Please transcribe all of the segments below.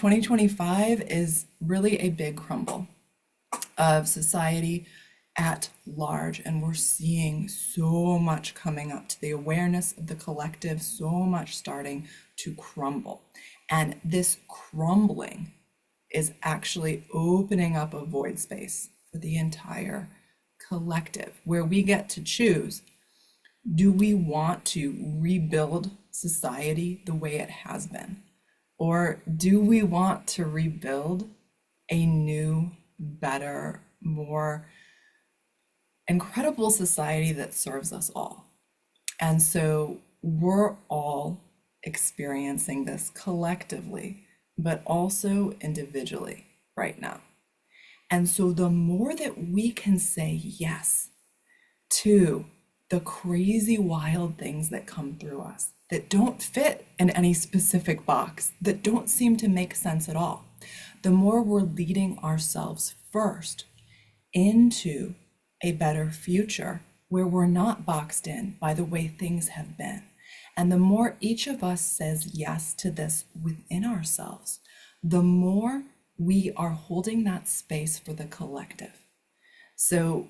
2025 is really a big crumble of society at large, and we're seeing so much coming up to the awareness of the collective, so much starting to crumble. And this crumbling is actually opening up a void space for the entire collective, where we get to choose, do we want to rebuild society the way it has been? Or do we want to rebuild a new, better, more incredible society that serves us all? And so we're all experiencing this collectively, but also individually right now. And so the more that we can say yes to the crazy, wild things that come through us that don't fit in any specific box, that don't seem to make sense at all, the more we're leading ourselves first into a better future where we're not boxed in by the way things have been. And the more each of us says yes to this within ourselves, the more we are holding that space for the collective. So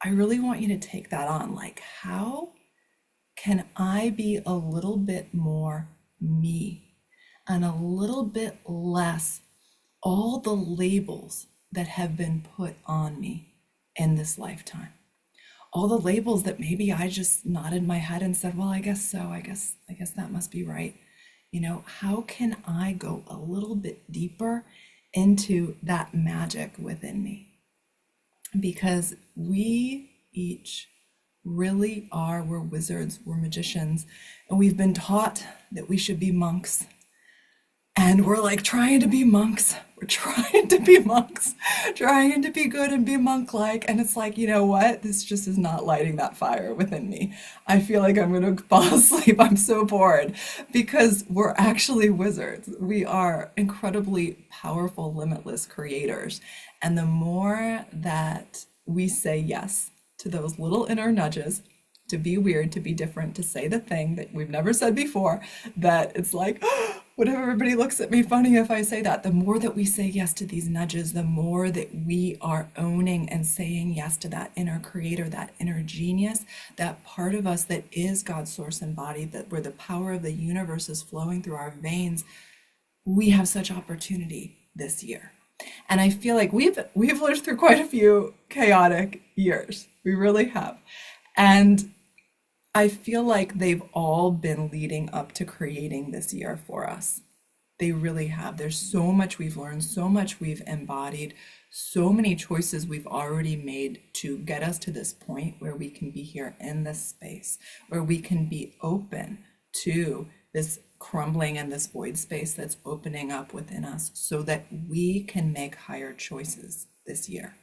I really want you to take that on. Like, how can I be a little bit more me and a little bit less all the labels that have been put on me in this lifetime? All the labels that maybe I just nodded my head and said, well, I guess so. I guess that must be right. How can I go a little bit deeper into that magic within me? Because we each really are, we're wizards, we're magicians, and we've been taught that we should be monks. And we're like trying to be monks. We're trying to be monks, trying to be good and be monk-like. And it's like, you know what? This just is not lighting that fire within me. I feel like I'm going to fall asleep. I'm so bored because we're actually wizards. We are incredibly powerful, limitless creators. And the more that we say yes to those little inner nudges, to be weird, to be different, to say the thing that we've never said before, that it's like, what if everybody looks at me funny if I say that? The more that we say yes to these nudges, the more that we are owning and saying yes to that inner creator, that inner genius, that part of us that is God's source and body, that where the power of the universe is flowing through our veins. We have such opportunity this year. And I feel like we've lived through quite a few chaotic years. We really have. And I feel like they've all been leading up to creating this year for us. They really have. There's so much we've learned, so much we've embodied, so many choices we've already made to get us to this point where we can be here in this space, where we can be open to this crumbling and this void space that's opening up within us so that we can make higher choices this year.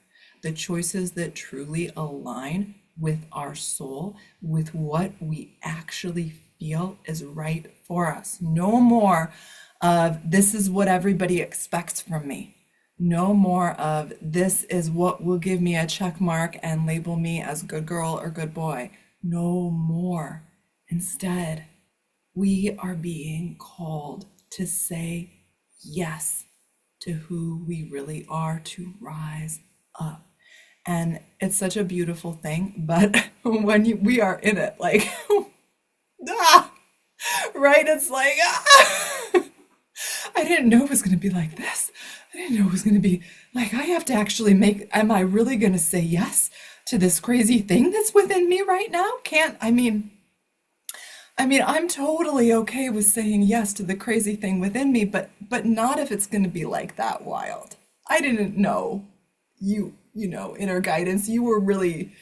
The choices that truly align with our soul, with what we actually feel is right for us. No more of this is what everybody expects from me. No more of this is what will give me a check mark and label me as good girl or good boy. No more. Instead, we are being called to say yes to who we really are, to rise up. And it's such a beautiful thing, but when we are in it, like, right? It's like, I didn't know it was going to be like this. I didn't know it was going to be like, I have to actually am I really going to say yes to this crazy thing that's within me right now? I'm totally okay with saying yes to the crazy thing within me, but not if it's going to be like that wild. I didn't know inner guidance. You were really,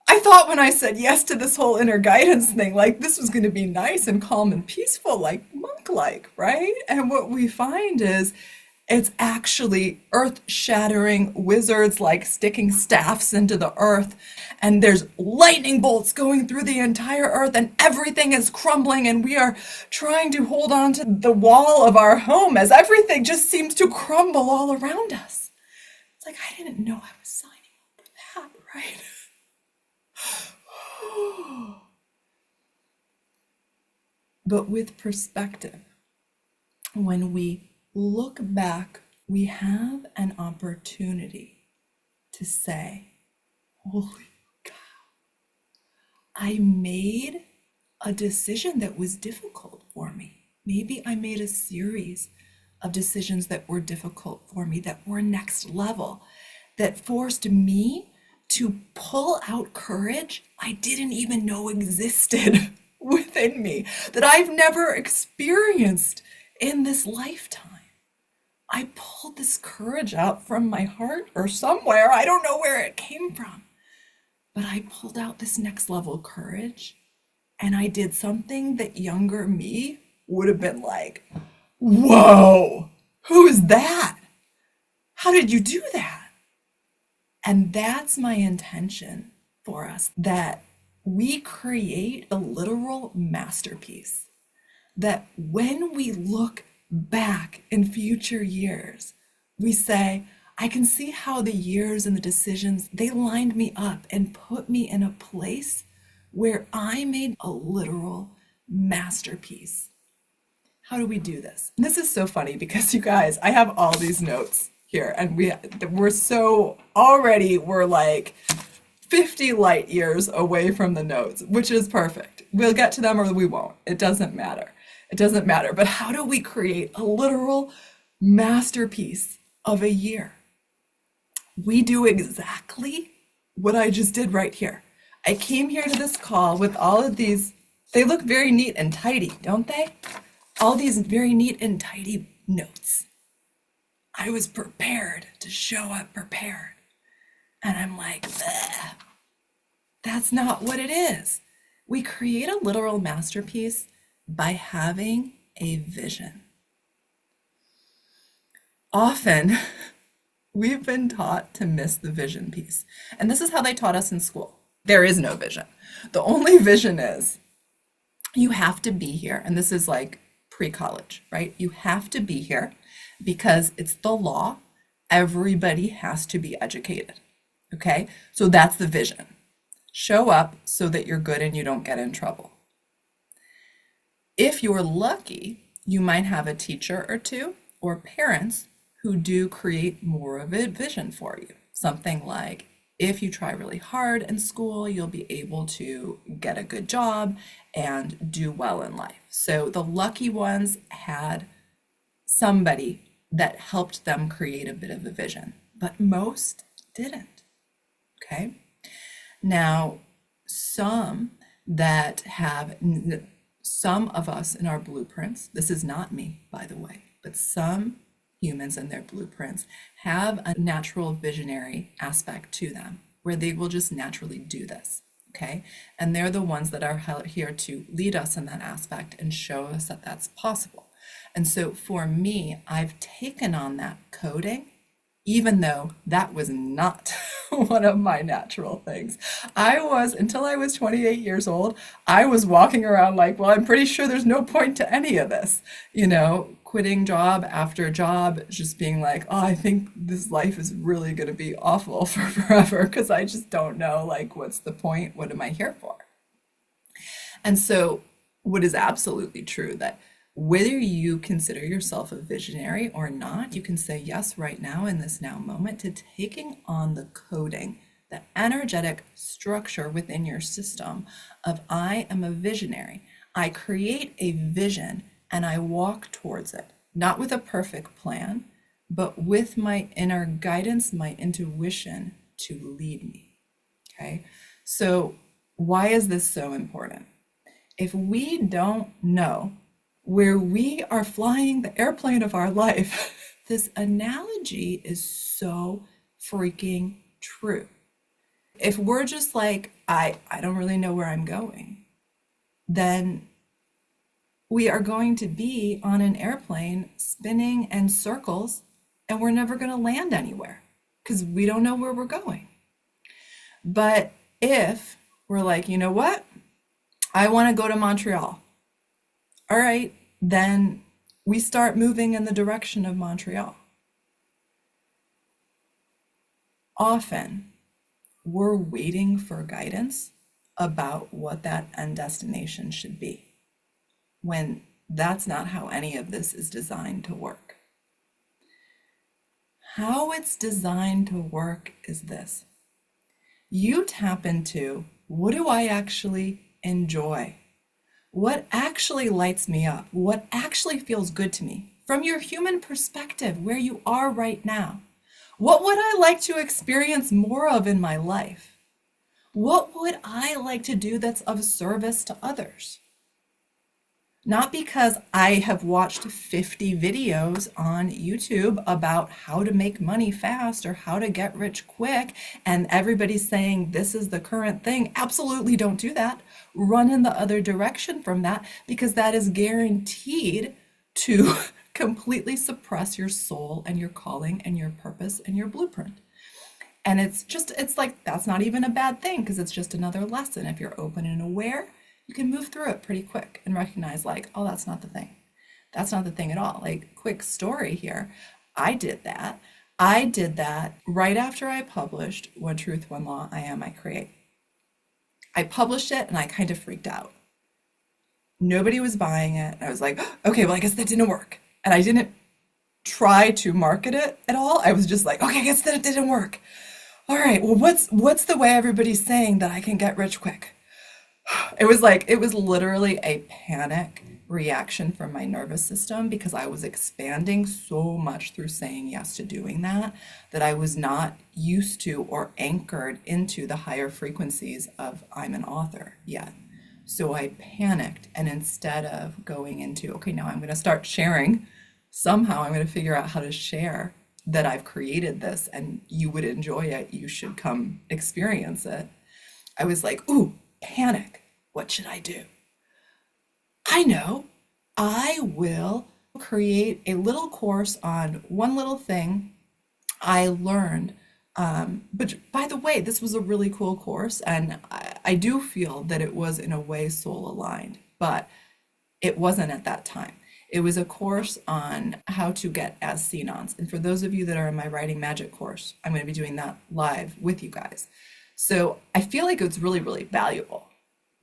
I thought when I said yes to this whole inner guidance thing, like this was going to be nice and calm and peaceful, like monk-like, right? And what we find is it's actually earth-shattering wizards like sticking staffs into the earth, and there's lightning bolts going through the entire earth, and everything is crumbling, and we are trying to hold on to the wall of our home as everything just seems to crumble all around us. It's like, I didn't know I was signing up for that, right? But with perspective, when we look back, we have an opportunity to say, holy cow, I made a decision that was difficult for me. Maybe I made a series of decisions that were difficult for me, that were next level, that forced me to pull out courage I didn't even know existed within me, that I've never experienced in this lifetime. I pulled this courage out from my heart or somewhere. I don't know where it came from, but I pulled out this next level courage and I did something that younger me would have been like, whoa, who is that? How did you do that? And that's my intention for us, that we create a literal masterpiece, that when we look back in future years, we say, I can see how the years and the decisions, they lined me up and put me in a place where I made a literal masterpiece. How do we do this? And this is so funny because you guys, I have all these notes here and we're like 50 light years away from the notes, which is perfect. We'll get to them or we won't. It doesn't matter. It doesn't matter. But how do we create a literal masterpiece of a year? We do exactly what I just did right here. I came here to this call with all of these, they look very neat and tidy, don't they? All these very neat and tidy notes. I was prepared to show up prepared. And I'm like, that's not what it is. We create a literal masterpiece by having a vision. Often, we've been taught to miss the vision piece. And this is how they taught us in school. There is no vision. The only vision is you have to be here. And this is like pre-college, right? You have to be here because it's the law. Everybody has to be educated. Okay? So that's the vision. Show up so that you're good and you don't get in trouble. If you're lucky, you might have a teacher or two or parents who do create more of a vision for you. Something like, if you try really hard in school, you'll be able to get a good job and do well in life. So the lucky ones had somebody that helped them create a bit of a vision, but most didn't. Okay. Now, some of us in our blueprints, this is not me, by the way, but some humans and their blueprints have a natural visionary aspect to them where they will just naturally do this. Okay. And they're the ones that are here to lead us in that aspect and show us that that's possible. And so for me, I've taken on that coding, even though that was not one of my natural things. Until I was 28 years old, I was walking around like, well, I'm pretty sure there's no point to any of this, quitting job after job, just being like, oh, I think this life is really going to be awful for forever because I just don't know, like, what's the point? What am I here for? And so what is absolutely true that whether you consider yourself a visionary or not, you can say yes right now in this now moment to taking on the coding, the energetic structure within your system of I am a visionary. I create a vision and I walk towards it, not with a perfect plan, but with my inner guidance, my intuition to lead me. Okay. So why is this so important? If we don't know where we are flying the airplane of our life, this analogy is so freaking true. If we're just like, I don't really know where I'm going, then we are going to be on an airplane spinning in circles and we're never going to land anywhere because we don't know where we're going. But if we're like, you know what? I want to go to Montreal. All right, then we start moving in the direction of Montreal. Often, we're waiting for guidance about what that end destination should be, when that's not how any of this is designed to work. How it's designed to work is this. You tap into, what do I actually enjoy? What actually lights me up? What actually feels good to me? From your human perspective, where you are right now. What would I like to experience more of in my life? What would I like to do that's of service to others? Not because I have watched 50 videos on YouTube about how to make money fast or how to get rich quick, and everybody's saying this is the current thing. Absolutely don't do that. Run in the other direction from that, because that is guaranteed to completely suppress your soul and your calling and your purpose and your blueprint. And it's like, that's not even a bad thing, because it's just another lesson. If you're open and aware, you can move through it pretty quick and recognize, like, oh, that's not the thing. That's not the thing at all. Like, quick story here. I did that. I did that right after I published One Truth, One Law, I Am, I Create. I published it and I kind of freaked out. Nobody was buying it. I was like, okay, well, I guess that didn't work. And I didn't try to market it at all. I was just like, okay, I guess that it didn't work. All right, well, what's the way everybody's saying that I can get rich quick? It was like, it was literally a panic reaction from my nervous system, because I was expanding so much through saying yes to doing that, that I was not used to or anchored into the higher frequencies of I'm an author yet. So I panicked, and instead of going into, okay, now I'm going to start sharing, somehow I'm going to figure out how to share that I've created this and you would enjoy it, you should come experience it. I was like, ooh, panic. What should I do? I know. I will create a little course on one little thing I learned. But by the way, this was a really cool course, and I do feel that it was in a way soul aligned, but it wasn't at that time. It was a course on how to get as seen-ons. And for those of you that are in my Writing Magic course, I'm going to be doing that live with you guys. So I feel like it's really, really valuable,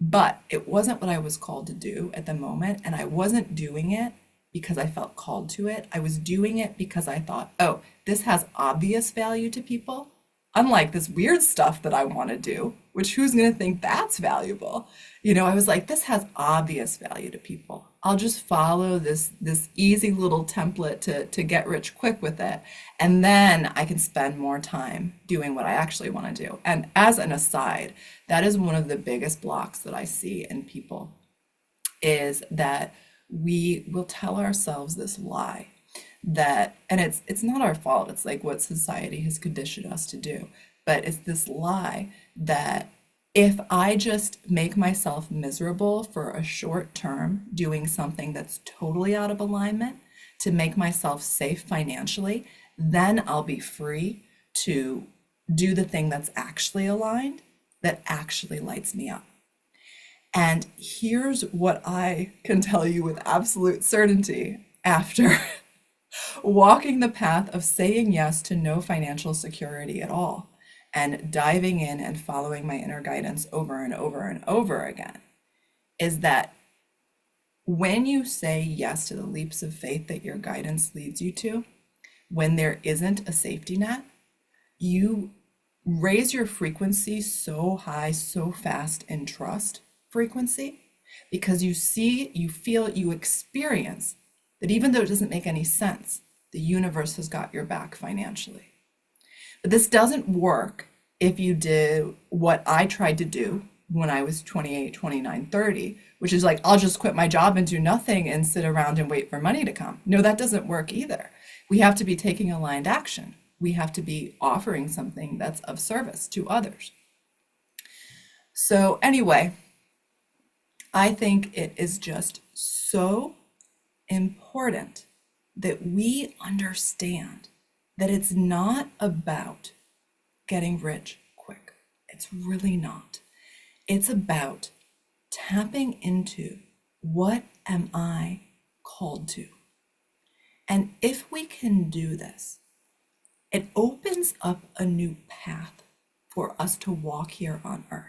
but it wasn't what I was called to do at the moment. And I wasn't doing it because I felt called to it. I was doing it because I thought, oh, this has obvious value to people, unlike this weird stuff that I want to do, which who's going to think that's valuable? I was like, this has obvious value to people. I'll just follow this easy little template to get rich quick with it. And then I can spend more time doing what I actually want to do. And as an aside, that is one of the biggest blocks that I see in people, is that we will tell ourselves this lie that, and it's not our fault, it's like what society has conditioned us to do, but it's this lie that if I just make myself miserable for a short term doing something that's totally out of alignment to make myself safe financially, then I'll be free to do the thing that's actually aligned, that actually lights me up. And here's what I can tell you with absolute certainty after walking the path of saying yes to no financial security at all and diving in and following my inner guidance over and over and over again, is that when you say yes to the leaps of faith that your guidance leads you to, when there isn't a safety net, you raise your frequency so high, so fast in trust frequency, because you see, you feel, you experience that even though it doesn't make any sense, the universe has got your back financially. But this doesn't work if you do what I tried to do when I was 28, 29, 30, which is like, I'll just quit my job and do nothing and sit around and wait for money to come. No, that doesn't work either. We have to be taking aligned action. We have to be offering something that's of service to others. So anyway, I think it is just so important that we understand that it's not about getting rich quick. It's really not. It's about tapping into, what am I called to? And if we can do this, it opens up a new path for us to walk here on earth.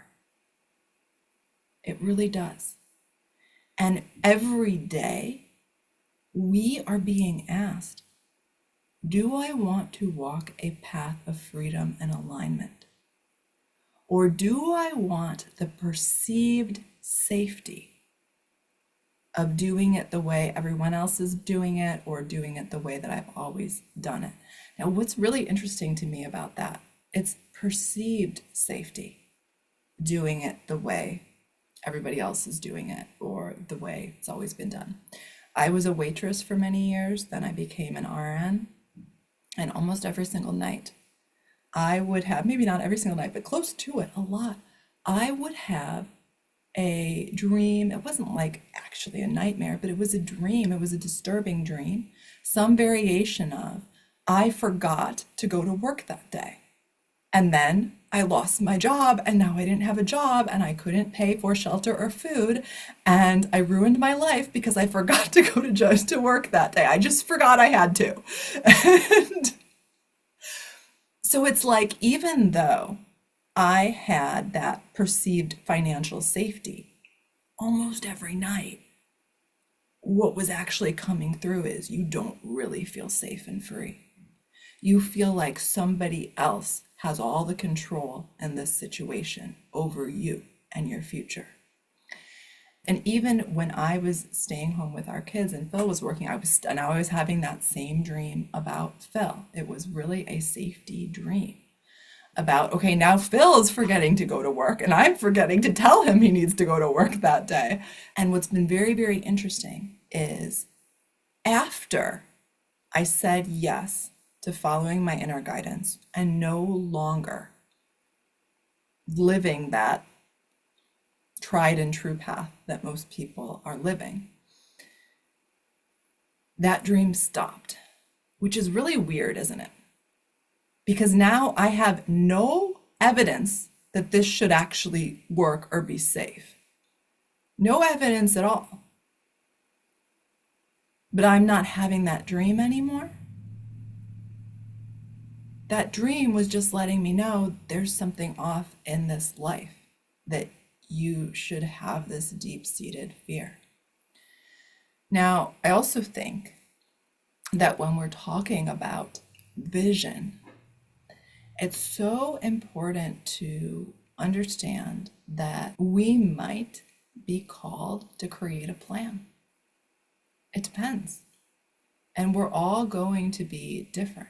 It really does. And every day we are being asked, Do I want to walk a path of freedom and alignment? Or do I want the perceived safety of doing it the way everyone else is doing it, or doing it the way that I've always done it? Now, what's really interesting to me about that, it's perceived safety, doing it the way everybody else is doing it or the way it's always been done. I was a waitress for many years, then I became an RN, and almost every single night I would have, maybe not every single night, but close to it, a lot, I would have a dream. It wasn't like actually a nightmare, but it was a dream. It was a disturbing dream, some variation of, I forgot to go to work that day. And then I lost my job, and now I didn't have a job, and I couldn't pay for shelter or food, and I ruined my life because I forgot to go to work that day. I just forgot I had to. And so it's like, even though I had that perceived financial safety, almost every night, what was actually coming through is you don't really feel safe and free. You feel like somebody else has all the control in this situation over you and your future. And even when I was staying home with our kids and Phil was working, I was having that same dream about Phil. It was really a safety dream about, okay, now Phil is forgetting to go to work and I'm forgetting to tell him he needs to go to work that day. And what's been very, very interesting is, after I said yes to following my inner guidance and no longer living that tried and true path that most people are living, that dream stopped, which is really weird, isn't it? Because now I have no evidence that this should actually work or be safe. No evidence at all. But I'm not having that dream anymore. That dream was just letting me know there's something off in this life, that you should have this deep-seated fear. Now, I also think that when we're talking about vision, it's so important to understand that we might be called to create a plan. It depends. And we're all going to be different.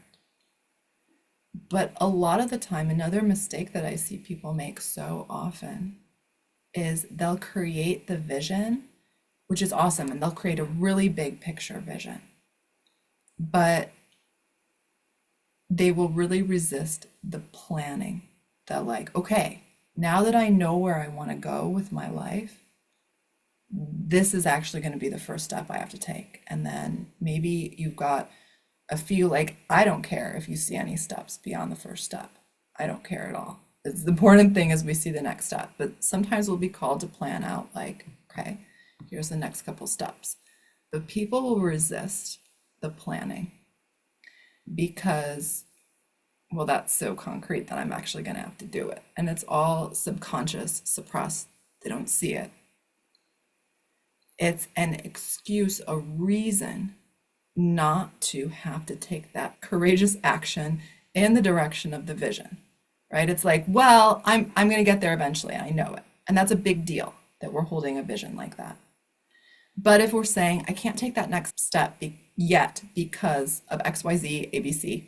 But a lot of the time, another mistake that I see people make so often is they'll create the vision, which is awesome, and they'll create a really big picture vision. But they will really resist the planning. They're like, okay, now that I know where I want to go with my life, this is actually going to be the first step I have to take. And then maybe you've got a few, like, I don't care if you see any steps beyond the first step. I don't care at all. The important thing is we see the next step. But sometimes we'll be called to plan out, like, okay, here's the next couple steps. But people will resist the planning because, well, that's so concrete that I'm actually going to have to do it. And it's all subconscious, suppressed. They don't see it. It's an excuse, a reason not to have to take that courageous action in the direction of the vision, right? It's like, well, I'm going to get there eventually. I know it. And that's a big deal that we're holding a vision like that. But if we're saying, I can't take that next step yet because of XYZ, ABC,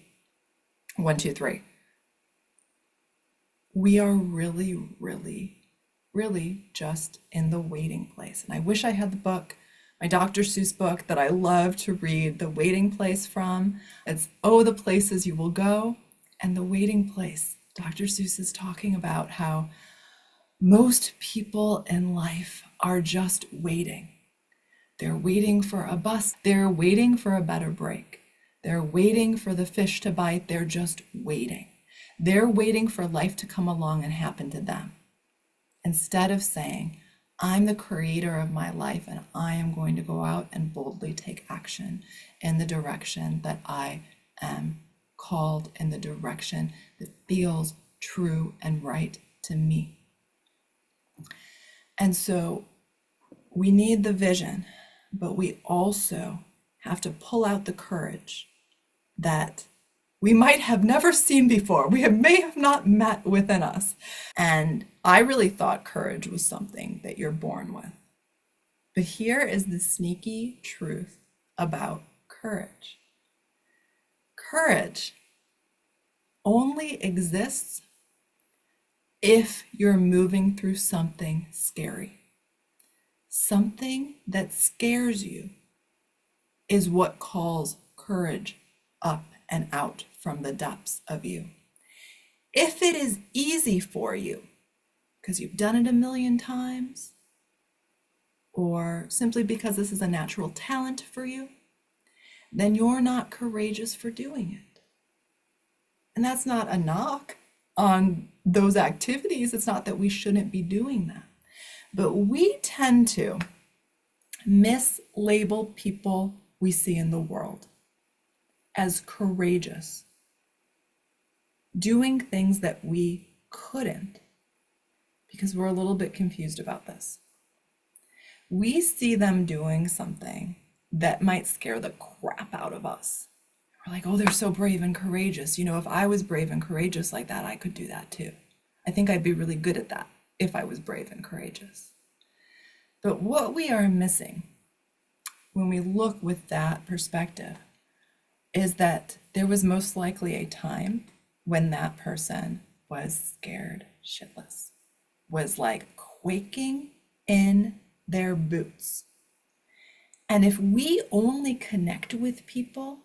1, 2, 3, we are really, really, really just in the waiting place. And I wish I had the book, my Dr. Seuss book that I love to read, The Waiting Place from. It's, oh, the places you will go. And the waiting place, Dr. Seuss is talking about how most people in life are just waiting. They're waiting for a bus. They're waiting for a better break. They're waiting for the fish to bite. They're just waiting. They're waiting for life to come along and happen to them. Instead of saying, I'm the creator of my life and I am going to go out and boldly take action in the direction that I am called, in the direction that feels true and right to me. And so we need the vision, but we also have to pull out the courage that we might have never seen before. May have not met within us. And I really thought courage was something that you're born with. But here is the sneaky truth about courage. Courage only exists if you're moving through something scary. Something that scares you is what calls courage up and out from the depths of you. If it is easy for you, because you've done it a million times, or simply because this is a natural talent for you, then you're not courageous for doing it. And that's not a knock on those activities. It's not that we shouldn't be doing that. But we tend to mislabel people we see in the world as courageous, doing things that we couldn't, because we're a little bit confused about this. We see them doing something that might scare the crap out of us. We're like, oh, they're so brave and courageous. If I was brave and courageous like that, I could do that too. I think I'd be really good at that if I was brave and courageous. But what we are missing when we look with that perspective is that there was most likely a time when that person was scared shitless, was like quaking in their boots. And if we only connect with people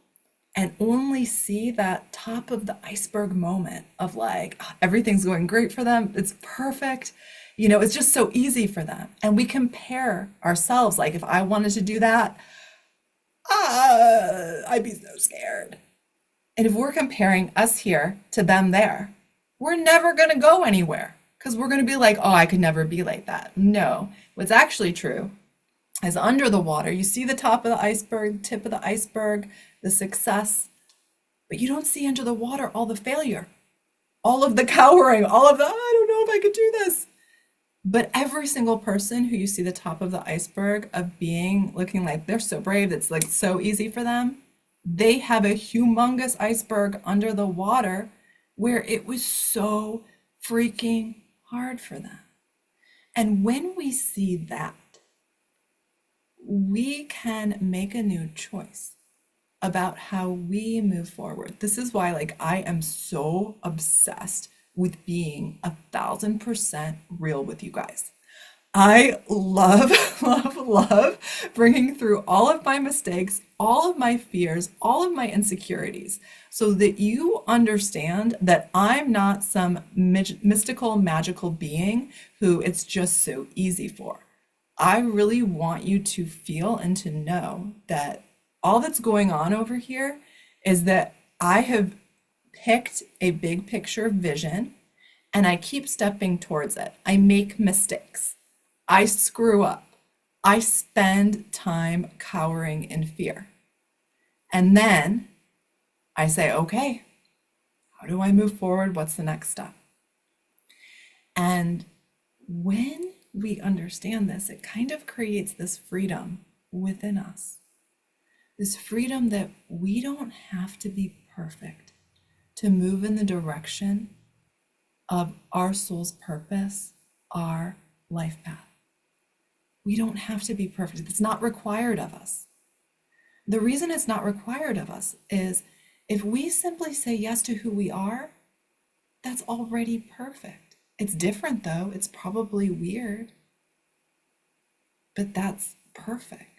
and only see that top of the iceberg moment of like, oh, everything's going great for them, it's perfect, it's just so easy for them. And we compare ourselves, like if I wanted to do that, I'd be so scared. And if we're comparing us here to them there, we're never going to go anywhere because we're going to be like, oh, I could never be like that. No, what's actually true is under the water, you see the top of the iceberg, tip of the iceberg, the success, but you don't see under the water all the failure, all of the cowering, all of the, I don't know if I could do this. But every single person who you see the top of the iceberg of being looking like they're so brave, it's like so easy for them, they have a humongous iceberg under the water where it was so freaking hard for them. And when we see that, we can make a new choice about how we move forward. This is why, like, I am so obsessed with being 1,000% real with you guys. I love, love bringing through all of my mistakes, all of my fears, all of my insecurities, so that you understand that I'm not some mystical, magical being who it's just so easy for. I really want you to feel and to know that all that's going on over here is that I have picked a big picture vision and I keep stepping towards it. I make mistakes. I screw up. I spend time cowering in fear. And then I say, okay, how do I move forward? What's the next step? And when we understand this, it kind of creates this freedom within us. This freedom that we don't have to be perfect to move in the direction of our soul's purpose, our life path. We don't have to be perfect. It's not required of us. The reason it's not required of us is if we simply say yes to who we are, that's already perfect. It's different though. It's probably weird, but that's perfect.